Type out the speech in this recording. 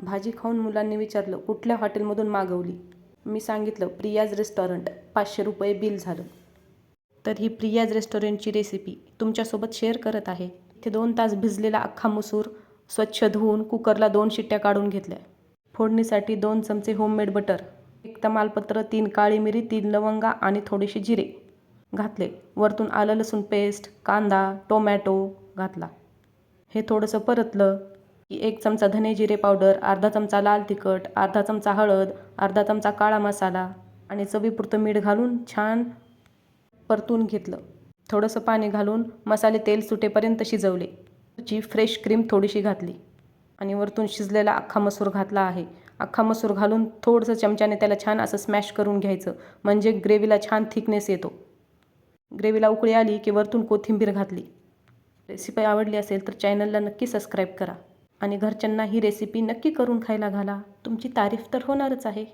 भाजी खाऊन मुलांनी विचारलं, कुठल्या हॉटेलमधून मागवली? मी सांगितलं, प्रियाज रेस्टॉरंट. 500 रुपये बिल झालं. तर ही प्रियाज रेस्टॉरंटची रेसिपी तुमच्यासोबत शेअर करत आहे. इथे 2 तास भिजलेला अख्खा मसूर स्वच्छ धुवून कुकरला 2 शिट्ट्या काढून घेतल्या. फोडणीसाठी 2 चमचे होममेड बटर, 1 तमालपत्र, 3 काळी मिरी, 3 लवंगा आणि थोडेसे जिरे घातले. वरतून आलं लसूण पेस्ट, कांदा, टोमॅटो घातला. हे थोडंसं परतलं की 1 चमचा धने जिरे पावडर, अर्धा चमचा लाल तिखट, अर्धा चमचा हळद, अर्धा चमचा काळा मसाला आणि चवीपुरतं मीठ घालून छान परतून घेतलं. थोडंसं पाणी घालून मसाले तेल सुटेपर्यंत शिजवले. फ्रेश क्रीम थोडीशी घातली आणि वरतून शिजलेला अख्खा मसूर घातला आहे. अख्खा मसूर घालून थोडंसं चमच्याने त्याला छान असं स्मॅश करून घ्यायचं, म्हणजे ग्रेव्हीला छान थिकनेस येतो. ग्रेव्हीला उकळी आली की वरतून कोथिंबीर घातली. रेसिपी आवडली असेल तर चॅनलला नक्की सबस्क्राईब करा आणि घरच्यांना ही रेसिपी नक्की करून खायला घाला. तुमची तारीफ तर होणारच आहे.